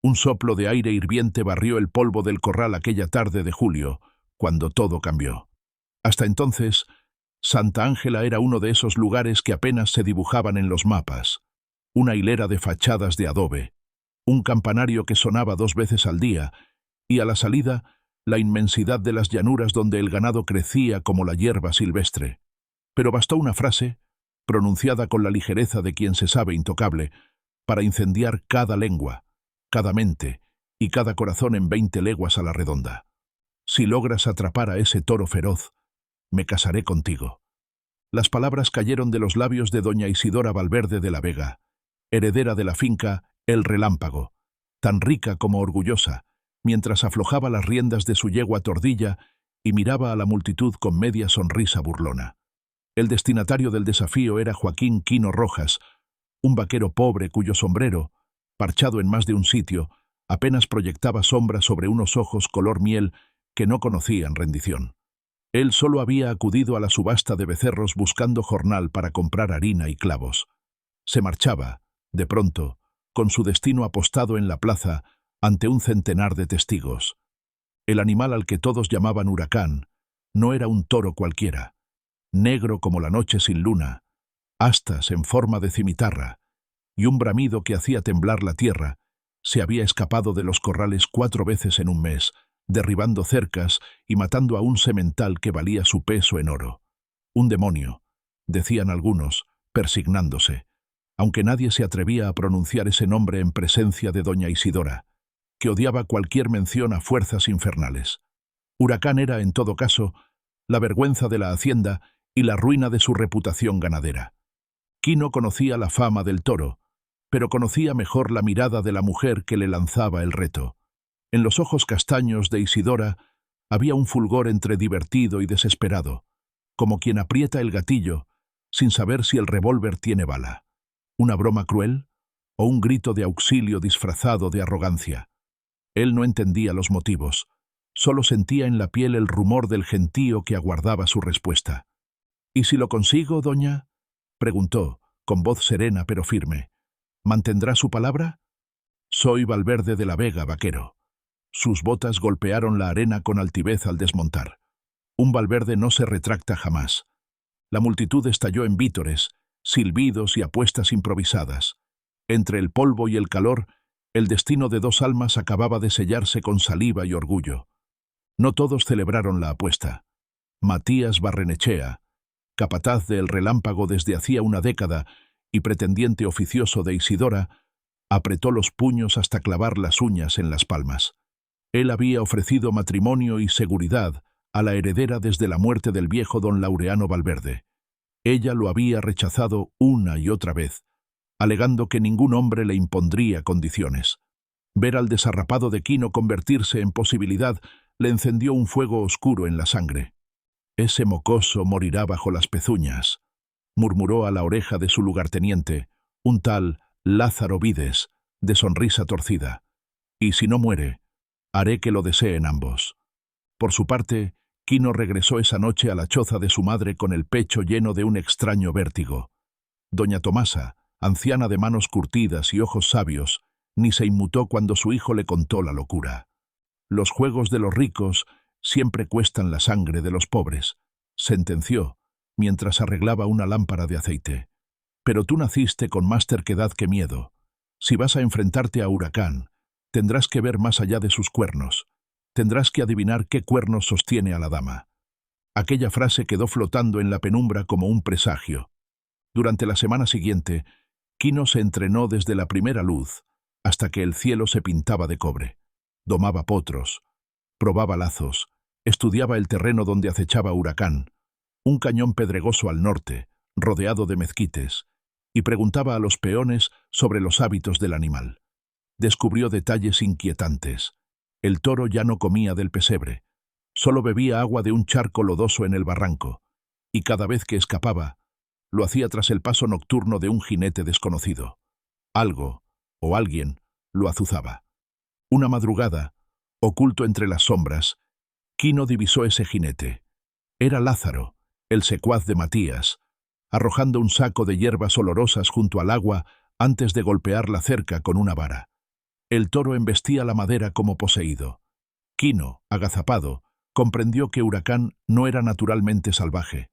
Un soplo de aire hirviente barrió el polvo del corral aquella tarde de julio, cuando todo cambió. Hasta entonces, Santa Ángela era uno de esos lugares que apenas se dibujaban en los mapas. Una hilera de fachadas de adobe, un campanario que sonaba 2 veces al día, y a la salida, la inmensidad de las llanuras donde el ganado crecía como la hierba silvestre. Pero bastó una frase, pronunciada con la ligereza de quien se sabe intocable, para incendiar cada lengua, cada mente y cada corazón en 20 leguas a la redonda. Si logras atrapar a ese toro feroz, me casaré contigo. Las palabras cayeron de los labios de doña Isidora Valverde de la Vega, heredera de la finca El Relámpago, tan rica como orgullosa, mientras aflojaba las riendas de su yegua Tordilla y miraba a la multitud con media sonrisa burlona. El destinatario del desafío era Joaquín Quino Rojas, un vaquero pobre cuyo sombrero, parchado en más de un sitio, apenas proyectaba sombra sobre unos ojos color miel que no conocían rendición. Él solo había acudido a la subasta de becerros buscando jornal para comprar harina y clavos. Se marchaba, de pronto, con su destino apostado en la plaza ante un centenar de testigos. El animal al que todos llamaban Huracán no era un toro cualquiera, negro como la noche sin luna, astas en forma de cimitarra, y un bramido que hacía temblar la tierra. Se había escapado de los corrales 4 veces en un mes, derribando cercas y matando a un semental que valía su peso en oro. Un demonio, decían algunos, persignándose, aunque nadie se atrevía a pronunciar ese nombre en presencia de doña Isidora, que odiaba cualquier mención a fuerzas infernales. Huracán era, en todo caso, la vergüenza de la hacienda y la ruina de su reputación ganadera. Quino conocía la fama del toro, pero conocía mejor la mirada de la mujer que le lanzaba el reto. En los ojos castaños de Isidora había un fulgor entre divertido y desesperado, como quien aprieta el gatillo sin saber si el revólver tiene bala. ¿Una broma cruel o un grito de auxilio disfrazado de arrogancia? Él no entendía los motivos, solo sentía en la piel el rumor del gentío que aguardaba su respuesta. «¿Y si lo consigo, doña?», preguntó, con voz serena pero firme. «¿Mantendrá su palabra?» «Soy Valverde de la Vega, vaquero». Sus botas golpearon la arena con altivez al desmontar. Un Valverde no se retracta jamás. La multitud estalló en vítores, silbidos y apuestas improvisadas. Entre el polvo y el calor, el destino de 2 almas acababa de sellarse con saliva y orgullo. No todos celebraron la apuesta. Matías Barrenechea, capataz de El Relámpago desde hacía una década y pretendiente oficioso de Isidora, apretó los puños hasta clavar las uñas en las palmas. Él había ofrecido matrimonio y seguridad a la heredera desde la muerte del viejo don Laureano Valverde. Ella lo había rechazado una y otra vez, alegando que ningún hombre le impondría condiciones. Ver al desarrapado de Quino convertirse en posibilidad le encendió un fuego oscuro en la sangre. «Ese mocoso morirá bajo las pezuñas», murmuró a la oreja de su lugarteniente, un tal Lázaro Vides, de sonrisa torcida. «Y si no muere, haré que lo deseen ambos». Por su parte, Quino regresó esa noche a la choza de su madre con el pecho lleno de un extraño vértigo. Doña Tomasa, anciana de manos curtidas y ojos sabios, ni se inmutó cuando su hijo le contó la locura. «Los juegos de los ricos siempre cuestan la sangre de los pobres», sentenció, mientras arreglaba una lámpara de aceite. «Pero tú naciste con más terquedad que miedo. Si vas a enfrentarte a Huracán, tendrás que ver más allá de sus cuernos. Tendrás que adivinar qué cuernos sostiene a la dama». Aquella frase quedó flotando en la penumbra como un presagio. Durante la semana siguiente, Quino se entrenó desde la primera luz hasta que el cielo se pintaba de cobre. Domaba potros, probaba lazos, estudiaba el terreno donde acechaba Huracán, un cañón pedregoso al norte, rodeado de mezquites, y preguntaba a los peones sobre los hábitos del animal. Descubrió detalles inquietantes. El toro ya no comía del pesebre, solo bebía agua de un charco lodoso en el barranco, y cada vez que escapaba, lo hacía tras el paso nocturno de un jinete desconocido. Algo, o alguien, lo azuzaba. Una madrugada, oculto entre las sombras, Quino divisó ese jinete. Era Lázaro, el secuaz de Matías, arrojando un saco de hierbas olorosas junto al agua antes de golpear la cerca con una vara. El toro embestía la madera como poseído. Quino, agazapado, comprendió que Huracán no era naturalmente salvaje.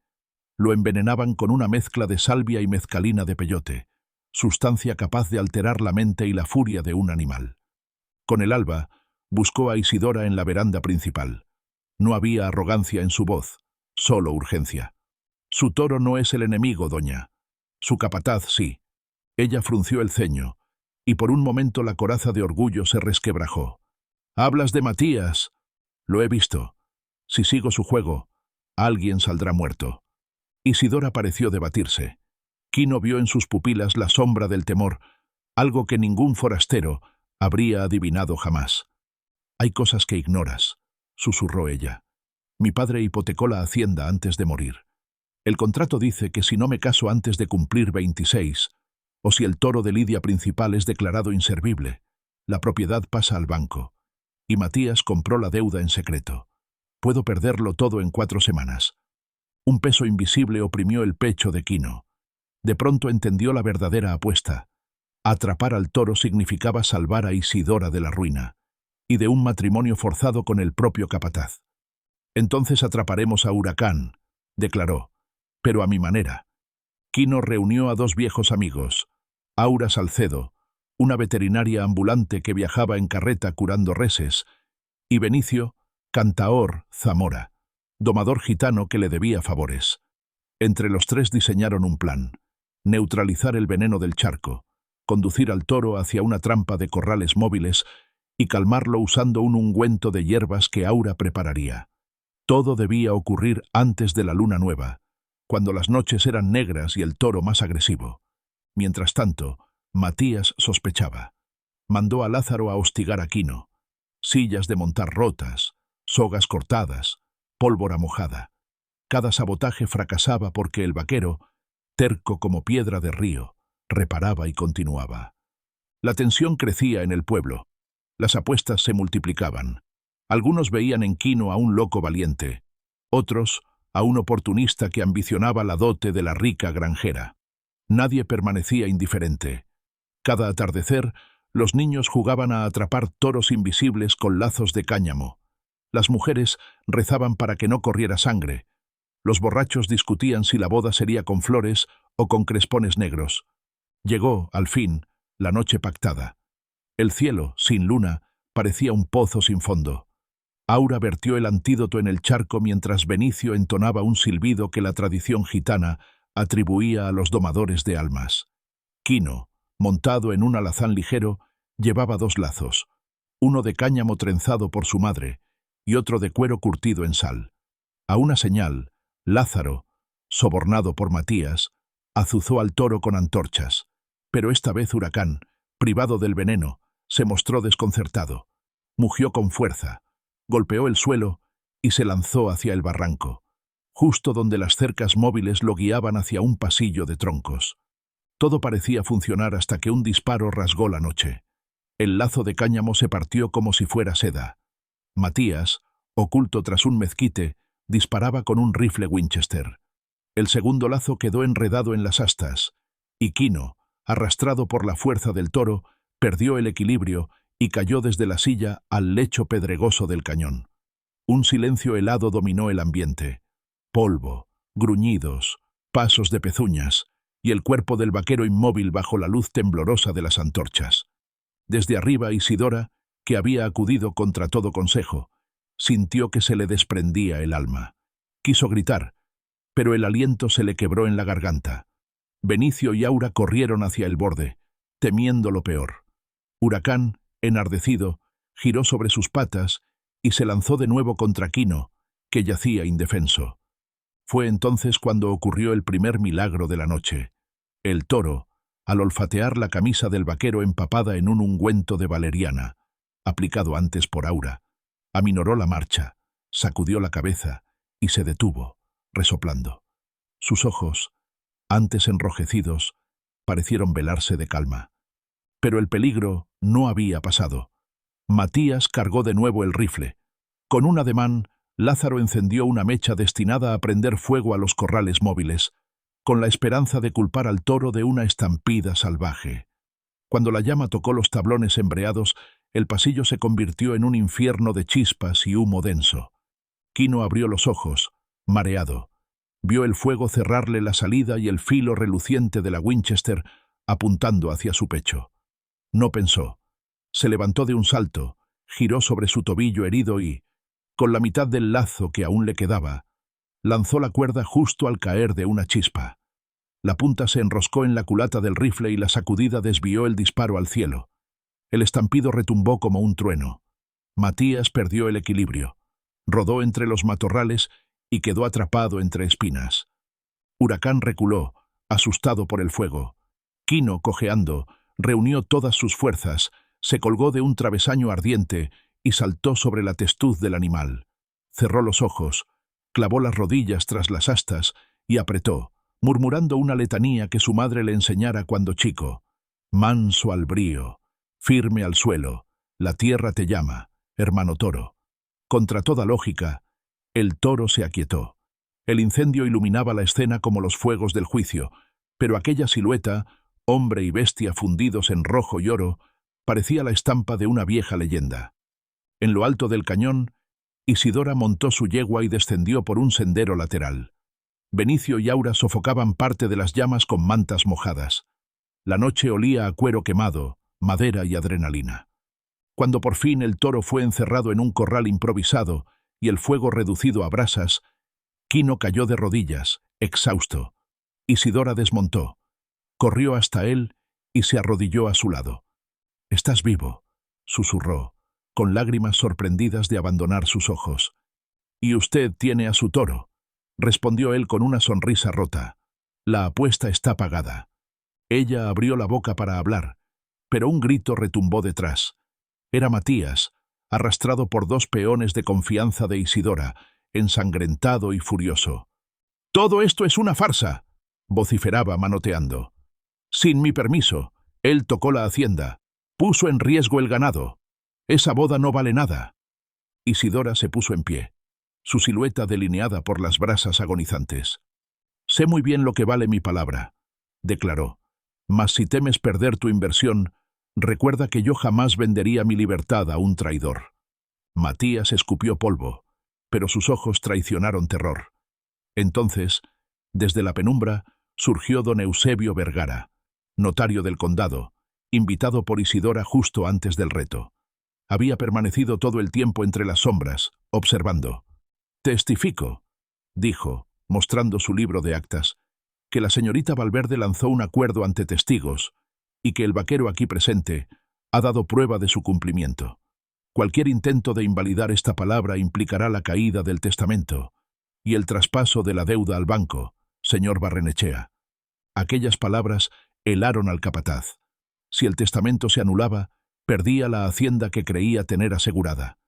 Lo envenenaban con una mezcla de salvia y mezcalina de peyote, sustancia capaz de alterar la mente y la furia de un animal. Con el alba, buscó a Isidora en la veranda principal. No había arrogancia en su voz, solo urgencia. Su toro no es el enemigo, doña. Su capataz sí. Ella frunció el ceño, y por un momento la coraza de orgullo se resquebrajó. «Hablas de Matías». «Lo he visto. Si sigo su juego, alguien saldrá muerto». Isidora pareció debatirse. Quino vio en sus pupilas la sombra del temor, algo que ningún forastero habría adivinado jamás. «Hay cosas que ignoras», susurró ella. «Mi padre hipotecó la hacienda antes de morir. El contrato dice que si no me caso antes de cumplir 26, o si el toro de lidia principal es declarado inservible, la propiedad pasa al banco. Y Matías compró la deuda en secreto. Puedo perderlo todo en 4 semanas». Un peso invisible oprimió el pecho de Quino. De pronto entendió la verdadera apuesta. Atrapar al toro significaba salvar a Isidora de la ruina, y de un matrimonio forzado con el propio capataz. «Entonces atraparemos a Huracán», declaró, «pero a mi manera». Quino reunió a 2 viejos amigos, Aura Salcedo, una veterinaria ambulante que viajaba en carreta curando reses, y Benicio, cantaor Zamora, domador gitano que le debía favores. Entre los 3 diseñaron un plan: neutralizar el veneno del charco, conducir al toro hacia una trampa de corrales móviles y calmarlo usando un ungüento de hierbas que Aura prepararía. Todo debía ocurrir antes de la luna nueva, cuando las noches eran negras y el toro más agresivo. Mientras tanto, Matías sospechaba. Mandó a Lázaro a hostigar a Quino. Sillas de montar rotas, sogas cortadas, pólvora mojada. Cada sabotaje fracasaba porque el vaquero, terco como piedra de río, reparaba y continuaba. La tensión crecía en el pueblo. Las apuestas se multiplicaban. Algunos veían en Quino a un loco valiente, otros a un oportunista que ambicionaba la dote de la rica granjera. Nadie permanecía indiferente. Cada atardecer, los niños jugaban a atrapar toros invisibles con lazos de cáñamo. Las mujeres rezaban para que no corriera sangre. Los borrachos discutían si la boda sería con flores o con crespones negros. Llegó, al fin, la noche pactada. El cielo, sin luna, parecía un pozo sin fondo. Aura vertió el antídoto en el charco mientras Benicio entonaba un silbido que la tradición gitana atribuía a los domadores de almas. Quino, montado en un alazán ligero, llevaba 2 lazos, uno de cáñamo trenzado por su madre y otro de cuero curtido en sal. A una señal, Lázaro, sobornado por Matías, azuzó al toro con antorchas, pero esta vez Huracán, privado del veneno, se mostró desconcertado. Mugió con fuerza, golpeó el suelo y se lanzó hacia el barranco, justo donde las cercas móviles lo guiaban hacia un pasillo de troncos. Todo parecía funcionar hasta que un disparo rasgó la noche. El lazo de cáñamo se partió como si fuera seda. Matías, oculto tras un mezquite, disparaba con un rifle Winchester. El segundo lazo quedó enredado en las astas, y Quino, arrastrado por la fuerza del toro, perdió el equilibrio y cayó desde la silla al lecho pedregoso del cañón. Un silencio helado dominó el ambiente. Polvo, gruñidos, pasos de pezuñas, y el cuerpo del vaquero inmóvil bajo la luz temblorosa de las antorchas. Desde arriba Isidora, que había acudido contra todo consejo, sintió que se le desprendía el alma. Quiso gritar, pero el aliento se le quebró en la garganta. Benicio y Aura corrieron hacia el borde, temiendo lo peor. Huracán, enardecido, giró sobre sus patas y se lanzó de nuevo contra Quino, que yacía indefenso. Fue entonces cuando ocurrió el primer milagro de la noche. El toro, al olfatear la camisa del vaquero empapada en un ungüento de valeriana, aplicado antes por Aura, aminoró la marcha, sacudió la cabeza y se detuvo, resoplando. Sus ojos, antes enrojecidos, parecieron velarse de calma. Pero el peligro no había pasado. Matías cargó de nuevo el rifle. Con un ademán, Lázaro encendió una mecha destinada a prender fuego a los corrales móviles, con la esperanza de culpar al toro de una estampida salvaje. Cuando la llama tocó los tablones embreados, el pasillo se convirtió en un infierno de chispas y humo denso. Quino abrió los ojos, mareado. Vio el fuego cerrarle la salida y el filo reluciente de la Winchester apuntando hacia su pecho. No pensó. Se levantó de un salto, giró sobre su tobillo herido y, con la mitad del lazo que aún le quedaba, lanzó la cuerda justo al caer de una chispa. La punta se enroscó en la culata del rifle y la sacudida desvió el disparo al cielo. El estampido retumbó como un trueno. Matías perdió el equilibrio. Rodó entre los matorrales y quedó atrapado entre espinas. Huracán reculó, asustado por el fuego. Quino, cojeando, reunió todas sus fuerzas, se colgó de un travesaño ardiente y saltó sobre la testuz del animal. Cerró los ojos, clavó las rodillas tras las astas y apretó, murmurando una letanía que su madre le enseñara cuando chico. Manso al brío, firme al suelo, la tierra te llama, hermano toro. Contra toda lógica, el toro se aquietó. El incendio iluminaba la escena como los fuegos del juicio, pero aquella silueta, hombre y bestia fundidos en rojo y oro, parecía la estampa de una vieja leyenda. En lo alto del cañón, Isidora montó su yegua y descendió por un sendero lateral. Benicio y Aura sofocaban parte de las llamas con mantas mojadas. La noche olía a cuero quemado, madera y adrenalina. Cuando por fin el toro fue encerrado en un corral improvisado y el fuego reducido a brasas, Quino cayó de rodillas, exhausto. Isidora desmontó, corrió hasta él y se arrodilló a su lado. «Estás vivo», susurró, con lágrimas sorprendidas de abandonar sus ojos. «Y usted tiene a su toro», respondió él con una sonrisa rota. «La apuesta está pagada». Ella abrió la boca para hablar, pero un grito retumbó detrás. Era Matías, arrastrado por dos peones de confianza de Isidora, ensangrentado y furioso. «Todo esto es una farsa», vociferaba manoteando. «Sin mi permiso, él tocó la hacienda, puso en riesgo el ganado. Esa boda no vale nada». Isidora se puso en pie, su silueta delineada por las brasas agonizantes. «Sé muy bien lo que vale mi palabra», declaró. «Mas si temes perder tu inversión, recuerda que yo jamás vendería mi libertad a un traidor». Matías escupió polvo, pero sus ojos traicionaron terror. Entonces, desde la penumbra, surgió don Eusebio Vergara, notario del condado, invitado por Isidora justo antes del reto. Había permanecido todo el tiempo entre las sombras, observando. «Testifico», dijo, mostrando su libro de actas, «que la señorita Valverde lanzó un acuerdo ante testigos y que el vaquero aquí presente ha dado prueba de su cumplimiento. Cualquier intento de invalidar esta palabra implicará la caída del testamento y el traspaso de la deuda al banco, señor Barrenechea». Aquellas palabras helaron al capataz. Si el testamento se anulaba, perdía la hacienda que creía tener asegurada.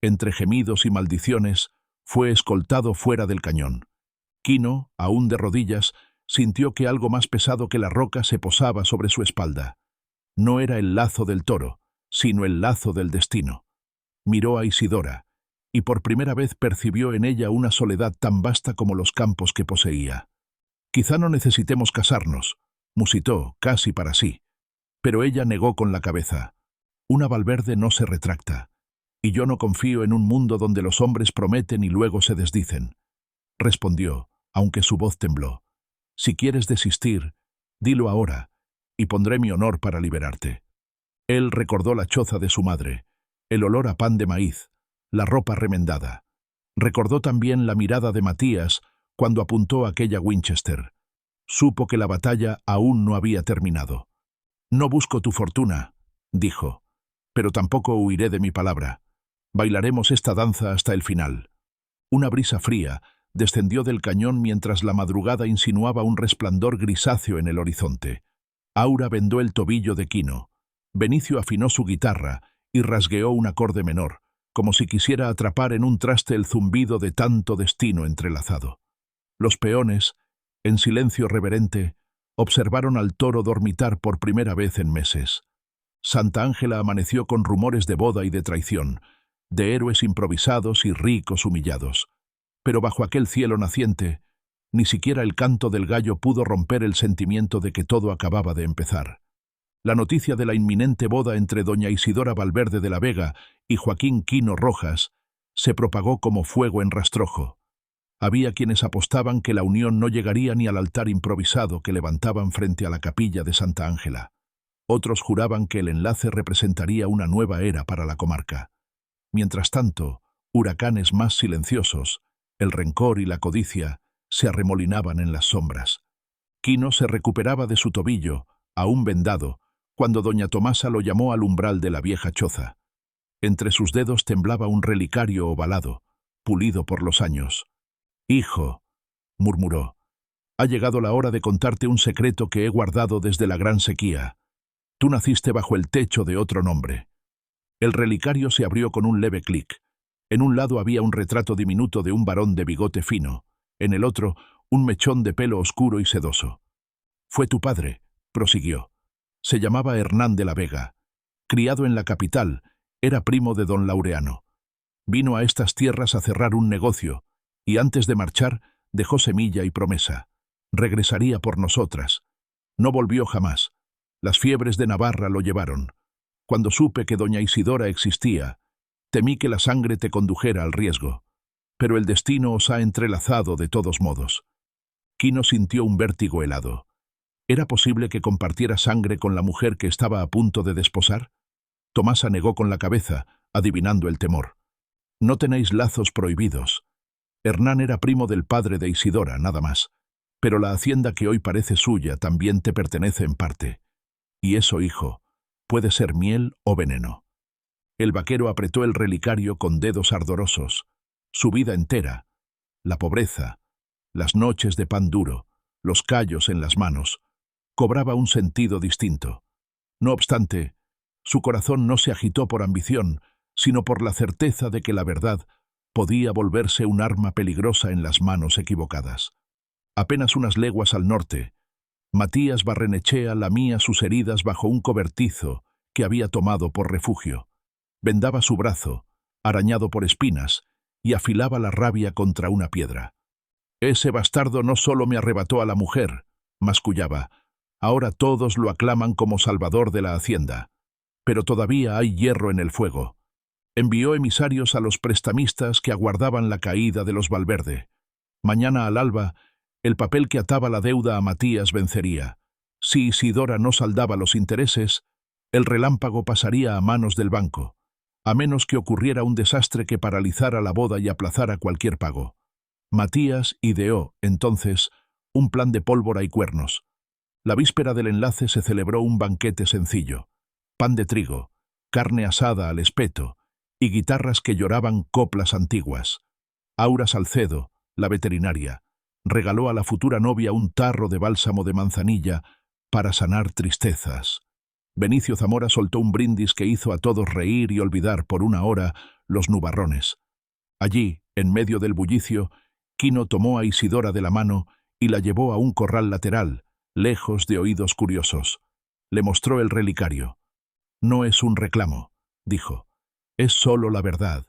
Entre gemidos y maldiciones, fue escoltado fuera del cañón. Quino, aún de rodillas, sintió que algo más pesado que la roca se posaba sobre su espalda. No era el lazo del toro, sino el lazo del destino. Miró a Isidora, y por primera vez percibió en ella una soledad tan vasta como los campos que poseía. «Quizá no necesitemos casarnos», musitó, casi para sí. Pero ella negó con la cabeza. «Una Valverde no se retracta, y yo no confío en un mundo donde los hombres prometen y luego se desdicen», respondió, aunque su voz tembló. «Si quieres desistir, dilo ahora, y pondré mi honor para liberarte». Él recordó la choza de su madre, el olor a pan de maíz, la ropa remendada. Recordó también la mirada de Matías cuando apuntó aquella Winchester. Supo que la batalla aún no había terminado. «No busco tu fortuna», dijo, «pero tampoco huiré de mi palabra. Bailaremos esta danza hasta el final». Una brisa fría descendió del cañón mientras la madrugada insinuaba un resplandor grisáceo en el horizonte. Aura vendó el tobillo de Quino. Benicio afinó su guitarra y rasgueó un acorde menor, como si quisiera atrapar en un traste el zumbido de tanto destino entrelazado. Los peones, en silencio reverente, observaron al toro dormitar por primera vez en meses. Santa Ángela amaneció con rumores de boda y de traición, de héroes improvisados y ricos humillados. Pero bajo aquel cielo naciente, ni siquiera el canto del gallo pudo romper el sentimiento de que todo acababa de empezar. La noticia de la inminente boda entre doña Isidora Valverde de la Vega y Joaquín Quino Rojas se propagó como fuego en rastrojo. Había quienes apostaban que la unión no llegaría ni al altar improvisado que levantaban frente a la capilla de Santa Ángela. Otros juraban que el enlace representaría una nueva era para la comarca. Mientras tanto, huracanes más silenciosos, el rencor y la codicia, se arremolinaban en las sombras. Quino se recuperaba de su tobillo, aún vendado, cuando doña Tomasa lo llamó al umbral de la vieja choza. Entre sus dedos temblaba un relicario ovalado, pulido por los años. «Hijo», murmuró, «ha llegado la hora de contarte un secreto que he guardado desde la gran sequía. Tú naciste bajo el techo de otro nombre». El relicario se abrió con un leve clic. En un lado había un retrato diminuto de un varón de bigote fino, en el otro, un mechón de pelo oscuro y sedoso. «Fue tu padre», prosiguió. «Se llamaba Hernán de la Vega. Criado en la capital, era primo de don Laureano. Vino a estas tierras a cerrar un negocio, y antes de marchar dejó semilla y promesa. Regresaría por nosotras. No volvió jamás. Las fiebres de Navarra lo llevaron. Cuando supe que doña Isidora existía, temí que la sangre te condujera al riesgo. Pero el destino os ha entrelazado de todos modos». Quino sintió un vértigo helado. ¿Era posible que compartiera sangre con la mujer que estaba a punto de desposar? Tomasa negó con la cabeza, adivinando el temor. «No tenéis lazos prohibidos. Hernán era primo del padre de Isidora, nada más. Pero la hacienda que hoy parece suya también te pertenece en parte. Y eso, hijo, puede ser miel o veneno». El vaquero apretó el relicario con dedos ardorosos. Su vida entera, la pobreza, las noches de pan duro, los callos en las manos, cobraba un sentido distinto. No obstante, su corazón no se agitó por ambición, sino por la certeza de que la verdad podía volverse un arma peligrosa en las manos equivocadas. Apenas unas leguas al norte, Matías Barrenechea lamía sus heridas bajo un cobertizo que había tomado por refugio. Vendaba su brazo, arañado por espinas, y afilaba la rabia contra una piedra. «Ese bastardo no solo me arrebató a la mujer», mascullaba, «ahora todos lo aclaman como salvador de la hacienda. Pero todavía hay hierro en el fuego». Envió emisarios a los prestamistas que aguardaban la caída de los Valverde. Mañana al alba, el papel que ataba la deuda a Matías vencería. Si Isidora no saldaba los intereses, el relámpago pasaría a manos del banco, a menos que ocurriera un desastre que paralizara la boda y aplazara cualquier pago. Matías ideó, entonces, un plan de pólvora y cuernos. La víspera del enlace se celebró un banquete sencillo. Pan de trigo, carne asada al espeto, y guitarras que lloraban coplas antiguas. Aura Salcedo, la veterinaria, regaló a la futura novia un tarro de bálsamo de manzanilla para sanar tristezas. Benicio Zamora soltó un brindis que hizo a todos reír y olvidar por una hora los nubarrones. Allí, en medio del bullicio, Quino tomó a Isidora de la mano y la llevó a un corral lateral, lejos de oídos curiosos. Le mostró el relicario. «No es un reclamo», dijo. «Es solo la verdad.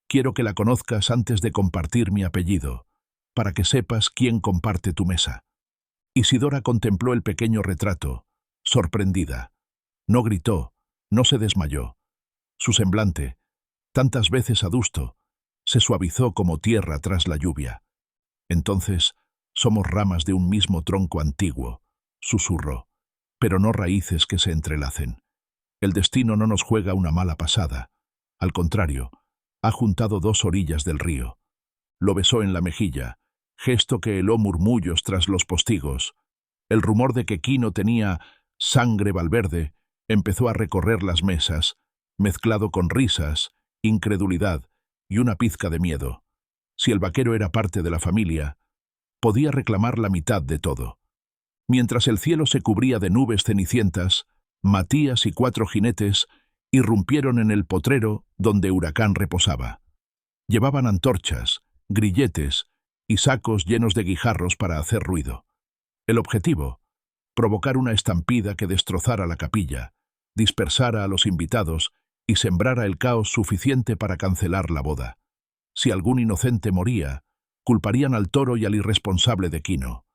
Quiero que la conozcas antes de compartir mi apellido, para que sepas quién comparte tu mesa». Isidora contempló el pequeño retrato, sorprendida. No gritó, no se desmayó. Su semblante, tantas veces adusto, se suavizó como tierra tras la lluvia. «Entonces, somos ramas de un mismo tronco antiguo», susurró, «pero no raíces que se entrelacen. El destino no nos juega una mala pasada. Al contrario, ha juntado dos orillas del río». Lo besó en la mejilla, gesto que heló murmullos tras los postigos. El rumor de que Quino tenía sangre Valverde empezó a recorrer las mesas, mezclado con risas, incredulidad y una pizca de miedo. Si el vaquero era parte de la familia, podía reclamar la mitad de todo. Mientras el cielo se cubría de nubes cenicientas, Matías y 4 jinetes irrumpieron en el potrero donde Huracán reposaba. Llevaban antorchas, grilletes y sacos llenos de guijarros para hacer ruido. El objetivo, provocar una estampida que destrozara la capilla, dispersara a los invitados y sembrara el caos suficiente para cancelar la boda. Si algún inocente moría, culparían al toro y al irresponsable de Quino.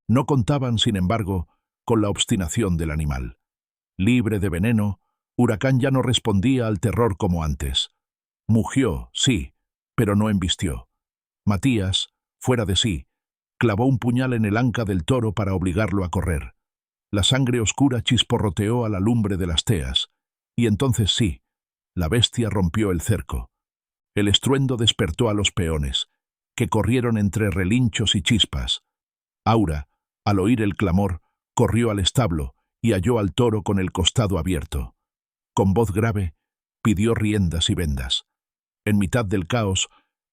No contaban, sin embargo, con la obstinación del animal. Libre de veneno, Huracán ya no respondía al terror como antes. Mugió, sí, pero no embistió. Matías, fuera de sí, clavó un puñal en el anca del toro para obligarlo a correr. La sangre oscura chisporroteó a la lumbre de las teas, y entonces sí, la bestia rompió el cerco. El estruendo despertó a los peones, que corrieron entre relinchos y chispas. Aura, al oír el clamor, corrió al establo y halló al toro con el costado abierto. Con voz grave, pidió riendas y vendas. En mitad del caos,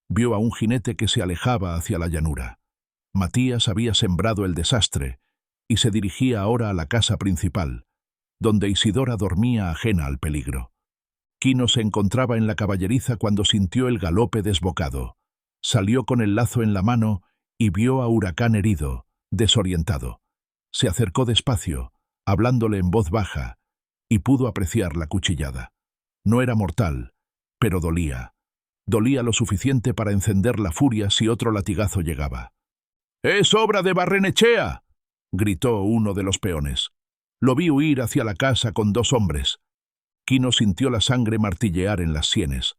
vio a un jinete que se alejaba hacia la llanura. Matías había sembrado el desastre y se dirigía ahora a la casa principal, donde Isidora dormía ajena al peligro. Quino se encontraba en la caballeriza cuando sintió el galope desbocado. Salió con el lazo en la mano y vio a Huracán herido, desorientado. Se acercó despacio, hablándole en voz baja, y pudo apreciar la cuchillada. No era mortal, pero dolía. Dolía lo suficiente para encender la furia si otro latigazo llegaba. «¡Es obra de Barrenechea!», gritó uno de los peones. Lo vi huir hacia la casa con 2 hombres. Quino sintió la sangre martillear en las sienes.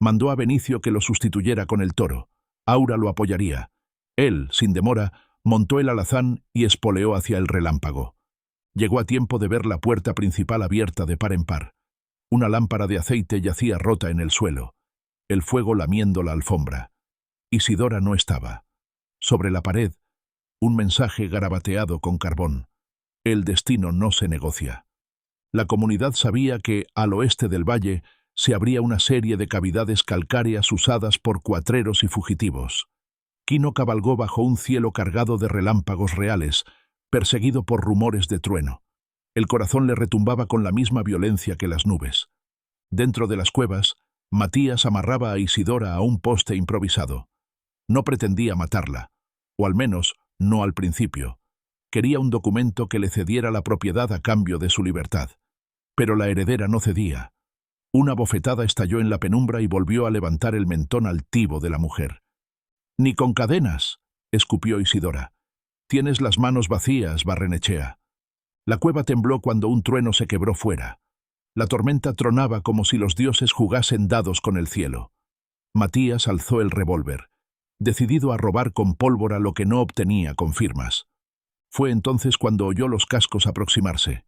Mandó a Benicio que lo sustituyera con el toro. Aura lo apoyaría. Él, sin demora, montó el alazán y espoleó hacia el relámpago. Llegó a tiempo de ver la puerta principal abierta de par en par. Una lámpara de aceite yacía rota en el suelo, el fuego lamiendo la alfombra. Isidora no estaba. Sobre la pared, un mensaje garabateado con carbón. El destino no se negocia. La comunidad sabía que, al oeste del valle, se abría una serie de cavidades calcáreas usadas por cuatreros y fugitivos. Quino cabalgó bajo un cielo cargado de relámpagos reales, perseguido por rumores de trueno. El corazón le retumbaba con la misma violencia que las nubes. Dentro de las cuevas, Matías amarraba a Isidora a un poste improvisado. No pretendía matarla, o al menos no al principio. Quería un documento que le cediera la propiedad a cambio de su libertad. Pero la heredera no cedía. Una bofetada estalló en la penumbra y volvió a levantar el mentón altivo de la mujer. «Ni con cadenas», escupió Isidora. «Tienes las manos vacías, Barrenechea». La cueva tembló cuando un trueno se quebró fuera. La tormenta tronaba como si los dioses jugasen dados con el cielo. Matías alzó el revólver, decidido a robar con pólvora lo que no obtenía con firmas. Fue entonces cuando oyó los cascos aproximarse.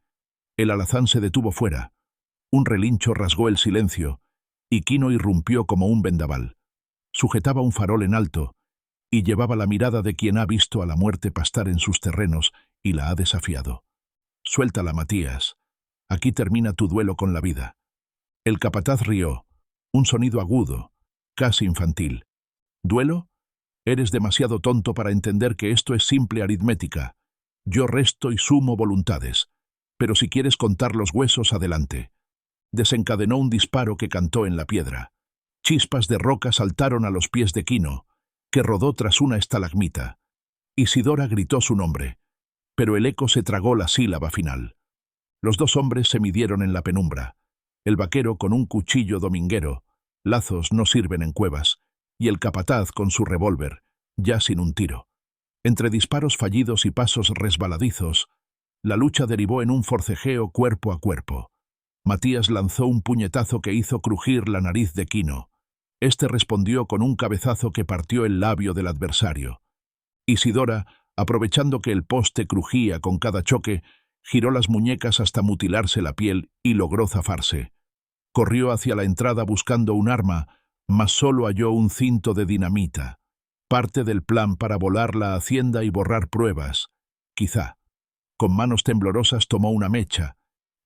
El alazán se detuvo fuera. Un relincho rasgó el silencio, y Quino irrumpió como un vendaval. Sujetaba un farol en alto, y llevaba la mirada de quien ha visto a la muerte pastar en sus terrenos y la ha desafiado. «Suéltala, Matías. Aquí termina tu duelo con la vida». El capataz rió, un sonido agudo, casi infantil. «¿Duelo? Eres demasiado tonto para entender que esto es simple aritmética. Yo resto y sumo voluntades, pero si quieres contar los huesos, adelante». Desencadenó un disparo que cantó en la piedra. Chispas de roca saltaron a los pies de Quino, que rodó tras una estalagmita. Isidora gritó su nombre, pero el eco se tragó la sílaba final. Los 2 hombres se midieron en la penumbra. El vaquero con un cuchillo dominguero, lazos no sirven en cuevas, y el capataz con su revólver, ya sin un tiro. Entre disparos fallidos y pasos resbaladizos, la lucha derivó en un forcejeo cuerpo a cuerpo. Matías lanzó un puñetazo que hizo crujir la nariz de Quino. Este respondió con un cabezazo que partió el labio del adversario. Isidora, aprovechando que el poste crujía con cada choque, giró las muñecas hasta mutilarse la piel y logró zafarse. Corrió hacia la entrada buscando un arma, mas solo halló un cinto de dinamita. Parte del plan para volar la hacienda y borrar pruebas. Quizá. Con manos temblorosas tomó una mecha,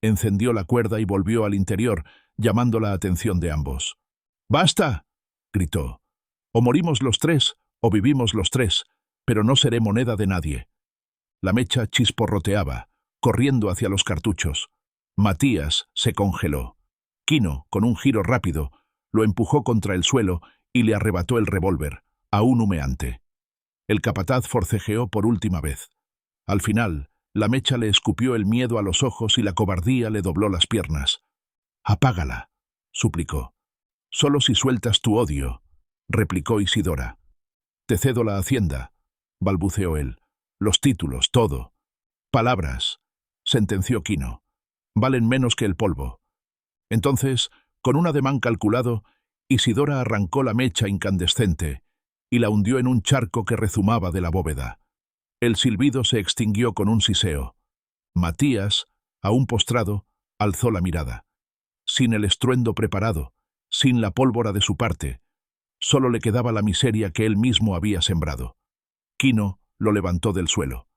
encendió la cuerda y volvió al interior, llamando la atención de ambos. «¡Basta!», gritó. «O morimos los 3, o vivimos los 3, pero no seré moneda de nadie». La mecha chisporroteaba, corriendo hacia los cartuchos. Matías se congeló. Quino, con un giro rápido, lo empujó contra el suelo y le arrebató el revólver, aún humeante. El capataz forcejeó por última vez. Al final, la mecha le escupió el miedo a los ojos y la cobardía le dobló las piernas. «Apágala», suplicó. «Solo si sueltas tu odio», replicó Isidora. «Te cedo la hacienda», balbuceó él. «Los títulos, todo». «Palabras», sentenció Quino. Valen menos que el polvo. Entonces, con un ademán calculado, Isidora arrancó la mecha incandescente y la hundió en un charco que rezumaba de la bóveda. El silbido se extinguió con un siseo. Matías, aún postrado, alzó la mirada. Sin el estruendo preparado, sin la pólvora de su parte, solo le quedaba la miseria que él mismo había sembrado. Quino lo levantó del suelo.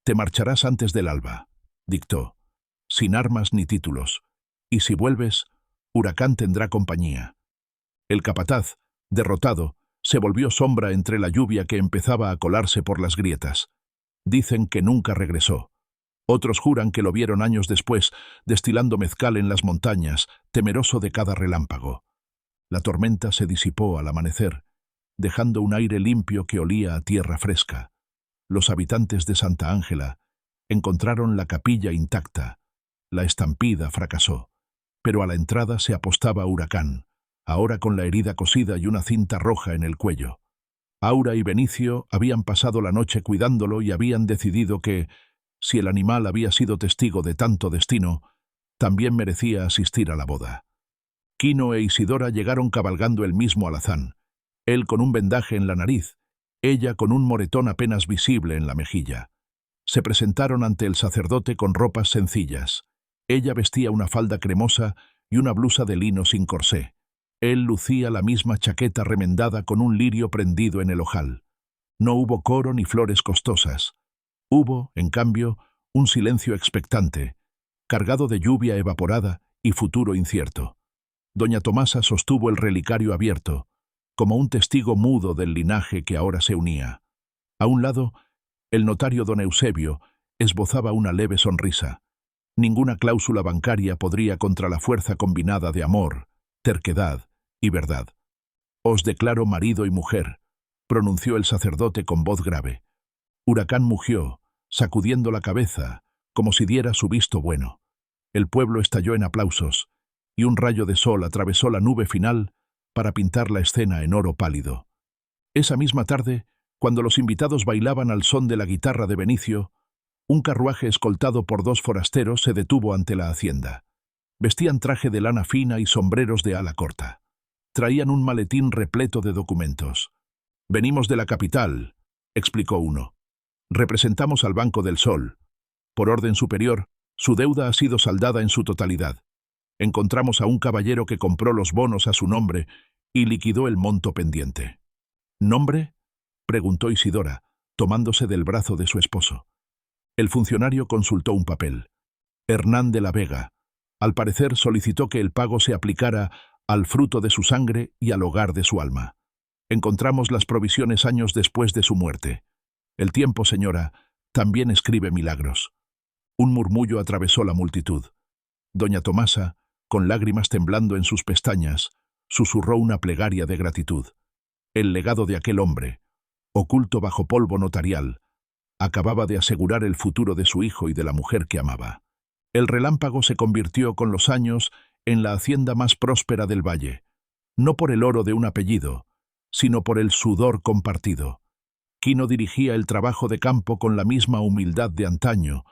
«Te marcharás antes del alba», dictó, «sin armas ni títulos, y si vuelves, Huracán tendrá compañía». El capataz, derrotado, se volvió sombra entre la lluvia que empezaba a colarse por las grietas. Dicen que nunca regresó. Otros juran que lo vieron años después, destilando mezcal en las montañas, temeroso de cada relámpago. La tormenta se disipó al amanecer, dejando un aire limpio que olía a tierra fresca. Los habitantes de Santa Ángela encontraron la capilla intacta. La estampida fracasó, pero a la entrada se apostaba Huracán, ahora con la herida cosida y una cinta roja en el cuello. Aura y Benicio habían pasado la noche cuidándolo y habían decidido que, si el animal había sido testigo de tanto destino, también merecía asistir a la boda. Quino e Isidora llegaron cabalgando el mismo alazán, él con un vendaje en la nariz, ella con un moretón apenas visible en la mejilla. Se presentaron ante el sacerdote con ropas sencillas. Ella vestía una falda cremosa y una blusa de lino sin corsé. Él lucía la misma chaqueta remendada con un lirio prendido en el ojal. No hubo coro ni flores costosas. Hubo, en cambio, un silencio expectante, cargado de lluvia evaporada y futuro incierto. Doña Tomasa sostuvo el relicario abierto, como un testigo mudo del linaje que ahora se unía. A un lado, el notario don Eusebio esbozaba una leve sonrisa. Ninguna cláusula bancaria podría contra la fuerza combinada de amor, terquedad y verdad. «Os declaro marido y mujer», pronunció el sacerdote con voz grave. Huracán mugió, sacudiendo la cabeza, como si diera su visto bueno. El pueblo estalló en aplausos, y un rayo de sol atravesó la nube final para pintar la escena en oro pálido. Esa misma tarde, cuando los invitados bailaban al son de la guitarra de Benicio, un carruaje escoltado por 2 forasteros se detuvo ante la hacienda. Vestían traje de lana fina y sombreros de ala corta. Traían un maletín repleto de documentos. «Venimos de la capital», explicó uno. «Representamos al Banco del Sol. Por orden superior, su deuda ha sido saldada en su totalidad. Encontramos a un caballero que compró los bonos a su nombre y liquidó el monto pendiente». «¿Nombre?», preguntó Isidora, tomándose del brazo de su esposo. El funcionario consultó un papel. «Hernán de la Vega. Al parecer solicitó que el pago se aplicara al fruto de su sangre y al hogar de su alma. Encontramos las provisiones años después de su muerte. El tiempo, señora, también escribe milagros». Un murmullo atravesó la multitud. Doña Tomasa, con lágrimas temblando en sus pestañas, susurró una plegaria de gratitud. El legado de aquel hombre, oculto bajo polvo notarial, acababa de asegurar el futuro de su hijo y de la mujer que amaba. El relámpago se convirtió con los años en la hacienda más próspera del valle, no por el oro de un apellido, sino por el sudor compartido. Quino dirigía el trabajo de campo con la misma humildad de antaño,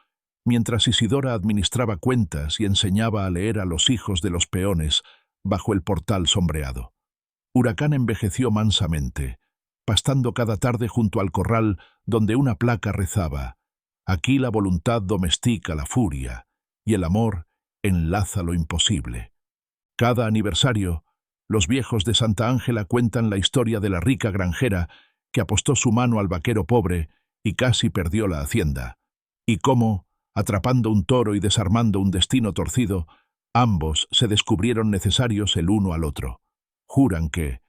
mientras Isidora administraba cuentas y enseñaba a leer a los hijos de los peones bajo el portal sombreado. Huracán envejeció mansamente, pastando cada tarde junto al corral donde una placa rezaba: «Aquí la voluntad domestica la furia, y el amor enlaza lo imposible». Cada aniversario, los viejos de Santa Ángela cuentan la historia de la rica granjera que apostó su mano al vaquero pobre y casi perdió la hacienda, y cómo, atrapando un toro y desarmando un destino torcido, ambos se descubrieron necesarios el uno al otro. Juran que,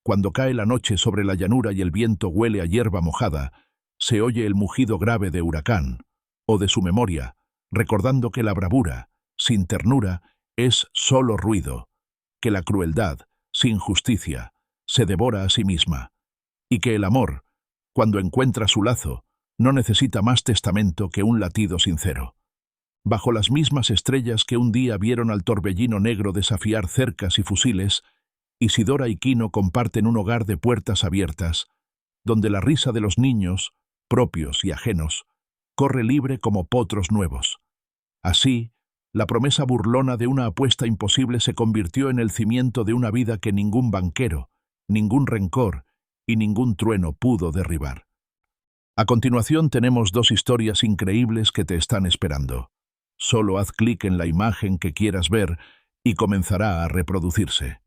cuando cae la noche sobre la llanura y el viento huele a hierba mojada, se oye el mugido grave de Huracán, o de su memoria, recordando que la bravura, sin ternura, es solo ruido, que la crueldad, sin justicia, se devora a sí misma, y que el amor, cuando encuentra su lazo, no necesita más testamento que un latido sincero. Bajo las mismas estrellas que un día vieron al torbellino negro desafiar cercas y fusiles, Isidora y Quino comparten un hogar de puertas abiertas, donde la risa de los niños, propios y ajenos, corre libre como potros nuevos. Así, La promesa burlona de una apuesta imposible se convirtió en el cimiento de una vida que ningún banquero, ningún rencor y ningún trueno pudo derribar. A continuación tenemos dos historias increíbles que te están esperando. Solo haz clic en la imagen que quieras ver y comenzará a reproducirse.